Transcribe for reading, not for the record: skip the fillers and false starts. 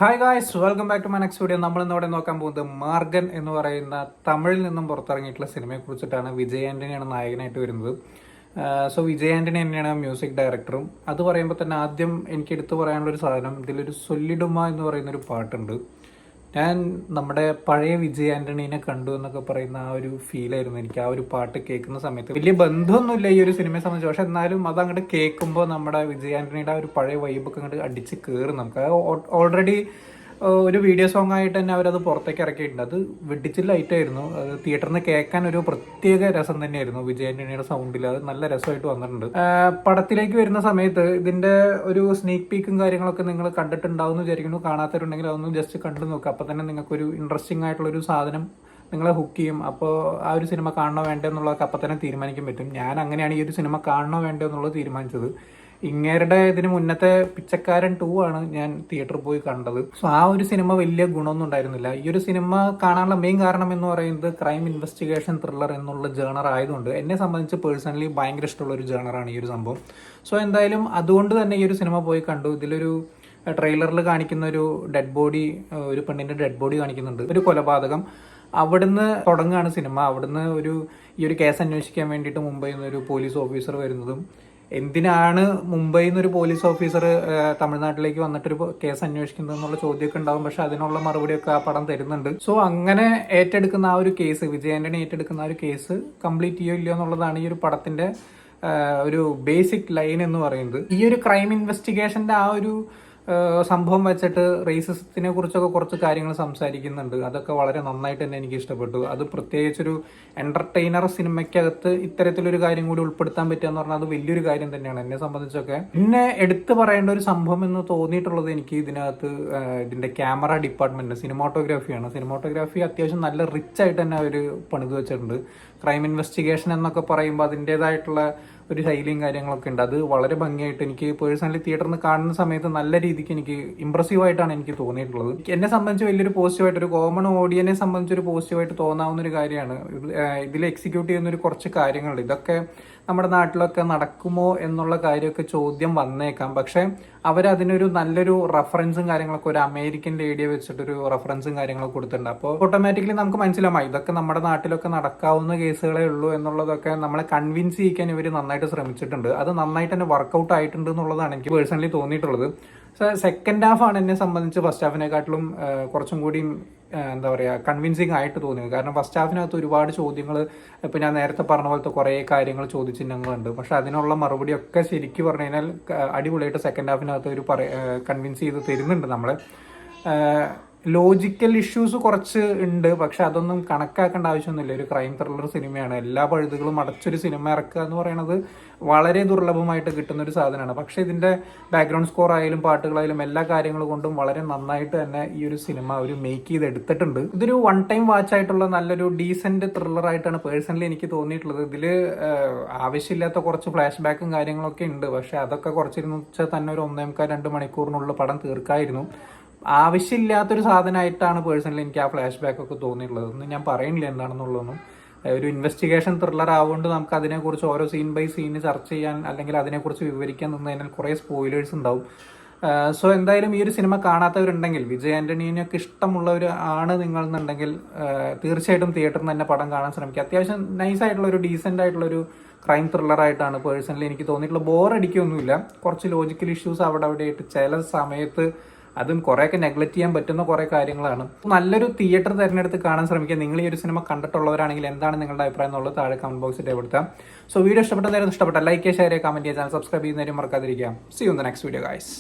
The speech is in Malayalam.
Hi guys, welcome back to my next video. നമ്മൾ ഇന്നിവിടെ നോക്കാൻ പോകുന്നത് മാർഗൻ എന്ന് പറയുന്ന തമിഴിൽ നിന്നും പുറത്തിറങ്ങിയിട്ടുള്ള സിനിമയെ കുറിച്ചിട്ടാണ്. വിജയ് ആന്റണിയാണ് നായകനായിട്ട് വരുന്നത്. സോ വിജയ് ആന്റണി തന്നെയാണ് മ്യൂസിക് ഡയറക്ടറും. അത് പറയുമ്പോൾ തന്നെ ആദ്യം എനിക്ക് എടുത്തു പറയാനുള്ള ഒരു സാധനം, ഇതിലൊരു സൊല്ലിഡുമ എന്ന് പറയുന്നൊരു പാട്ടുണ്ട്. ഞാൻ നമ്മുടെ പഴയ വിജയ് ആന്റണീനെ കണ്ടു എന്നൊക്കെ പറയുന്ന ആ ഒരു ഫീലായിരുന്നു എനിക്ക് ആ ഒരു പാട്ട് കേൾക്കുന്ന സമയത്ത്. വലിയ ബന്ധമൊന്നുമില്ല ഈ ഒരു സിനിമയെ സംബന്ധിച്ച്, പക്ഷെ എന്നാലും അത് അങ്ങോട്ട് കേൾക്കുമ്പോൾ നമ്മുടെ വിജയ് ആന്റണിയുടെ ആ ഒരു പഴയ വൈബൊക്കെ അങ്ങോട്ട് അടിച്ച് കയറും നമുക്ക്. ഓൾറെഡി ഒരു വീഡിയോ സോങ് ആയിട്ട് തന്നെ അവരത് പുറത്തേക്ക് ഇറക്കിയിട്ടുണ്ട്. അത് വെടിച്ച് ലൈറ്റായിരുന്നു. അത് തിയേറ്ററിൽ നിന്ന് കേൾക്കാൻ ഒരു പ്രത്യേക രസം തന്നെയായിരുന്നു. വിജയ് ആന്റണിയുടെ സൗണ്ടിൽ അത് നല്ല രസമായിട്ട് വന്നിട്ടുണ്ട്. പടത്തിലേക്ക് വരുന്ന സമയത്ത് ഇതിന്റെ ഒരു സ്നീക്ക് പീക്കും കാര്യങ്ങളൊക്കെ നിങ്ങൾ കണ്ടിട്ടുണ്ടാവും എന്ന് വിചാരിക്കുന്നു. കാണാത്തവരുണ്ടെങ്കിൽ അതൊന്നും ജസ്റ്റ് കണ്ടു നോക്കുക. അപ്പൊ തന്നെ നിങ്ങൾക്കൊരു ഇൻട്രസ്റ്റിംഗ് ആയിട്ടുള്ള ഒരു സാധനം നിങ്ങളെ ഹുക്ക് ചെയ്യും. അപ്പോൾ ആ ഒരു സിനിമ കാണണോ വേണ്ടോ എന്നുള്ളതൊക്കെ അപ്പം തന്നെ തീരുമാനിക്കാൻ പറ്റും. ഞാൻ അങ്ങനെയാണ് ഈ ഒരു സിനിമ കാണണോ വേണ്ടോ എന്നുള്ളത് തീരുമാനിച്ചത്. ഇങ്ങേരുടെ ഇതിന് മുന്നത്തെ പിച്ചക്കാരൻ 2 ആണ് ഞാൻ തിയേറ്ററിൽ പോയി കണ്ടത്. സോ ആ ഒരു സിനിമ വലിയ ഗുണമൊന്നും ഉണ്ടായിരുന്നില്ല. ഈ ഒരു സിനിമ കാണാനുള്ള മെയിൻ കാരണം എന്ന് പറയുന്നത് ക്രൈം ഇൻവെസ്റ്റിഗേഷൻ ത്രില്ലർ എന്നുള്ള ജേണർ ആയതുകൊണ്ട് എന്നെ സംബന്ധിച്ച് പേഴ്സണലി ഭയങ്കര ഇഷ്ടമുള്ള ഒരു ജേണറാണ് ഈ ഒരു സംഭവം. സോ എന്തായാലും അതുകൊണ്ട് തന്നെ ഈ ഒരു സിനിമ പോയി കണ്ടു. ഇതിലൊരു ട്രെയിലറിൽ കാണിക്കുന്ന ഒരു ഡെഡ് ബോഡി, ഒരു പെണ്ണിന്റെ ഡെഡ് ബോഡി കാണിക്കുന്നുണ്ട്, ഒരു കൊലപാതകം. അവിടുന്ന് തുടങ്ങുകയാണ് സിനിമ. അവിടുന്ന് ഈ ഒരു കേസ് അന്വേഷിക്കാൻ വേണ്ടിയിട്ട് മുംബൈയിൽ നിന്ന് ഒരു പോലീസ് ഓഫീസർ വരുന്നതും, എന്തിനാണ് മുംബൈയിൽ നിന്ന് ഒരു പോലീസ് ഓഫീസർ തമിഴ്നാട്ടിലേക്ക് വന്നിട്ടൊരു കേസ് അന്വേഷിക്കുന്നത് എന്നുള്ള ചോദ്യമൊക്കെ ഉണ്ടാവും. പക്ഷെ അതിനുള്ള മറുപടിയൊക്കെ ആ പടം തരുന്നുണ്ട്. സോ അങ്ങനെ ഏറ്റെടുക്കുന്ന ആ ഒരു കേസ്, വിജയ് ആന്റണി ഏറ്റെടുക്കുന്ന ആ ഒരു കേസ് കംപ്ലീറ്റ് ചെയ്യോ ഇല്ലയോ എന്നുള്ളതാണ് ഈ ഒരു പടത്തിന്റെ ഒരു ബേസിക് ലൈൻ എന്ന് പറയുന്നത്. ഈ ഒരു ക്രൈം ഇൻവെസ്റ്റിഗേഷന്റെ ആ ഒരു സംഭവം വെച്ചിട്ട് റേസിസത്തിനെ കുറിച്ചൊക്കെ കുറച്ച് കാര്യങ്ങൾ സംസാരിക്കുന്നുണ്ട്. അതൊക്കെ വളരെ നന്നായിട്ട് തന്നെ എനിക്ക് ഇഷ്ടപ്പെട്ടു. അത് പ്രത്യേകിച്ചൊരു എന്റർടൈനർ സിനിമയ്ക്കകത്ത് ഇത്തരത്തിലൊരു കാര്യം കൂടി ഉൾപ്പെടുത്താൻ പറ്റുക എന്ന് പറഞ്ഞാൽ അത് വലിയൊരു കാര്യം തന്നെയാണ് എന്നെ സംബന്ധിച്ചൊക്കെ. പിന്നെ എടുത്തു പറയേണ്ട ഒരു സംഭവം എന്ന് തോന്നിയിട്ടുള്ളത് എനിക്ക് ഇതിന്റെ ക്യാമറ ഡിപ്പാർട്ട്മെന്റ്, സിനിമാറ്റോഗ്രാഫിയാണ്. സിനിമാറ്റോഗ്രാഫി അത്യാവശ്യം നല്ല റിച്ച് ആയിട്ട് തന്നെ അവർ പണിത് വെച്ചിട്ടുണ്ട്. ക്രൈം ഇൻവെസ്റ്റിഗേഷൻ എന്നൊക്കെ പറയുമ്പോൾ അതിൻ്റെതായിട്ടുള്ള ഒരു ശൈലിയും കാര്യങ്ങളൊക്കെ ഉണ്ട്. അത് വളരെ ഭംഗിയായിട്ട് എനിക്ക് പേഴ്സണലി തിയേറ്ററിൽ നിന്ന് കാണുന്ന സമയത്ത് നല്ല രീതിക്ക് എനിക്ക് ഇമ്പ്രസീവ് ആയിട്ടാണ് എനിക്ക് തോന്നിയിട്ടുള്ളത്. എന്നെ സംബന്ധിച്ച് വലിയൊരു പോസിറ്റീവായിട്ട്, ഒരു കോമൺ ഓഡിയനെ സംബന്ധിച്ച് ഒരു പോസിറ്റീവായിട്ട് തോന്നാവുന്ന ഒരു കാര്യമാണ്. ഇതിൽ എക്സിക്യൂട്ട് ചെയ്യുന്ന ഒരു കുറച്ച് കാര്യങ്ങളുണ്ട്. ഇതൊക്കെ നമ്മുടെ നാട്ടിലൊക്കെ നടക്കുമോ എന്നുള്ള കാര്യമൊക്കെ ചോദ്യം വന്നേക്കാം. പക്ഷെ അവരതിനൊരു നല്ലൊരു റെഫറൻസും കാര്യങ്ങളൊക്കെ, ഒരു അമേരിക്കൻ ലേഡിയെ വെച്ചിട്ടൊരു റെഫറൻസും കാര്യങ്ങളൊക്കെ കൊടുത്തിട്ടുണ്ട്. അപ്പോൾ ഓട്ടോമാറ്റിക്കലി നമുക്ക് മനസ്സിലാവും ഇതൊക്കെ നമ്മുടെ നാട്ടിലൊക്കെ നടക്കാവുന്ന കേസുകളേ ഉള്ളൂ എന്നുള്ളതൊക്കെ നമ്മളെ കൺവിൻസ് ചെയ്യിക്കാൻ ഇവർ നന്നായിട്ട് ശ്രമിച്ചിട്ടുണ്ട്. അത് നന്നായിട്ട് തന്നെ വർക്കൗട്ട് ആയിട്ടുണ്ട് എന്നുള്ളതാണ് എനിക്ക് പേഴ്സണലി തോന്നിയിട്ടുള്ളത്. സെക്കൻഡ് ഹാഫ് ആണ് എന്നെ സംബന്ധിച്ച് ഫസ്റ്റ് ഹാഫിനെക്കാട്ടിലും കുറച്ചും കൂടി എന്താ പറയുക കൺവിൻസിങ് ആയിട്ട് തോന്നിയത്. കാരണം ഫസ്റ്റ് ഹാഫിനകത്ത് ഒരുപാട് ചോദ്യങ്ങൾ, ഇപ്പം ഞാൻ നേരത്തെ പറഞ്ഞ പോലത്തെ കുറേ കാര്യങ്ങൾ ചോദിച്ചിട്ടുണ്ടെന്നുണ്ട്. പക്ഷെ അതിനുള്ള മറുപടിയൊക്കെ ശരിക്കും പറഞ്ഞു കഴിഞ്ഞാൽ അടിപൊളിയായിട്ട് സെക്കൻഡ് ഹാഫിനകത്ത് ഒരു കൺവിൻസ് ചെയ്ത് തരുന്നുണ്ട് നമ്മളെ. ലോജിക്കൽ ഇഷ്യൂസ് കുറച്ച് ഉണ്ട്, പക്ഷെ അതൊന്നും കണക്കാക്കേണ്ട ആവശ്യമൊന്നുമില്ല. ഒരു ക്രൈം ത്രില്ലർ സിനിമയാണ്. എല്ലാ പഴുതുകളും അടച്ചൊരു സിനിമ ഇറക്കുക എന്ന് പറയുന്നത് വളരെ ദുർലഭമായിട്ട് കിട്ടുന്ന ഒരു സാധനമാണ്. പക്ഷെ ഇതിന്റെ ബാക്ക്ഗ്രൗണ്ട് സ്കോർ ആയാലും പാട്ടുകളായാലും എല്ലാ കാര്യങ്ങളും കൊണ്ടും വളരെ നന്നായിട്ട് തന്നെ ഈ ഒരു സിനിമ ഒരു മേക്ക് ചെയ്ത് എടുത്തിട്ടുണ്ട്. ഇതൊരു വൺ ടൈം വാച്ച് ആയിട്ടുള്ള നല്ലൊരു ഡീസന്റ് ത്രില്ലർ ആയിട്ടാണ് പേഴ്സണലി എനിക്ക് തോന്നിയിട്ടുള്ളത്. ഇതില് ആവശ്യമില്ലാത്ത കുറച്ച് ഫ്ലാഷ് ബാക്കും കാര്യങ്ങളൊക്കെ ഉണ്ട്. പക്ഷെ അതൊക്കെ കുറച്ചിരുന്നു വെച്ചാൽ തന്നെ ഒരു 1.25-2 മണിക്കൂറിനുള്ള പടം തീർക്കായിരുന്നു. ആവശ്യമില്ലാത്തൊരു സാധനമായിട്ടാണ് പേഴ്സണലി എനിക്ക് ആ ഫ്ലാഷ് ബാക്ക് ഒക്കെ തോന്നിയിട്ടുള്ളത്. ഒന്നും ഞാൻ പറയുന്നില്ല എന്താണെന്നുള്ളതൊന്നും. ഒരു ഇൻവെസ്റ്റിഗേഷൻ ത്രില്ലർ ആവുകൊണ്ട് നമുക്ക് അതിനെക്കുറിച്ച് ഓരോ സീൻ ബൈ സീന് ചർച്ച ചെയ്യാൻ അല്ലെങ്കിൽ അതിനെക്കുറിച്ച് വിവരിക്കാൻ നിന്ന് കഴിഞ്ഞാൽ കുറേ സ്പോയിലേഴ്സ് ഉണ്ടാവും. സോ എന്തായാലും ഈ ഒരു സിനിമ കാണാത്തവരുണ്ടെങ്കിൽ, വിജയ് ആന്റണീനൊക്കെ ഇഷ്ടമുള്ളവർ ആണ് നിങ്ങൾ എന്നുണ്ടെങ്കിൽ തീർച്ചയായിട്ടും തിയേറ്ററിൽ തന്നെ പടം കാണാൻ ശ്രമിക്കുക. അത്യാവശ്യം നൈസായിട്ടുള്ള ഒരു ഡീസെന്റ് ആയിട്ടുള്ളൊരു ക്രൈം ത്രില്ലർ ആയിട്ടാണ് പേഴ്സണലി എനിക്ക് തോന്നിയിട്ടുള്ള. ബോറടിക്കൊന്നുമില്ല. കുറച്ച് ലോജിക്കൽ ഇഷ്യൂസ് അവിടെ ആയിട്ട് ചില സമയത്ത് അതും കുറേയൊക്കെ നെഗ്ലക്ട് ചെയ്യാൻ പറ്റുന്ന കുറേ കാര്യങ്ങളാണ്. നല്ലൊരു തിയേറ്റർ തിരഞ്ഞെടുത്ത് കാണാൻ ശ്രമിക്കുക. നിങ്ങൾ ഈ ഒരു സിനിമ കണ്ടിട്ടുള്ളവരാണെങ്കിൽ എന്താണ് നിങ്ങളുടെ അഭിപ്രായം എന്നുള്ളത് താഴെ കമന്റ് ബോക്സിൽ രേഖപ്പെടുത്താം. സോ വീഡിയോ ഇഷ്ടപ്പെട്ട ലൈക്ക് ചെയ്യുക, ഷെയർ ചെയ്യുക, കമന്റ് ചെയ്യുക, ചാനൽ സബ്സ്ക്രൈബ് ചെയ്യുന്നവരും മറക്കാതിരിക്കുക. See you in the next video guys.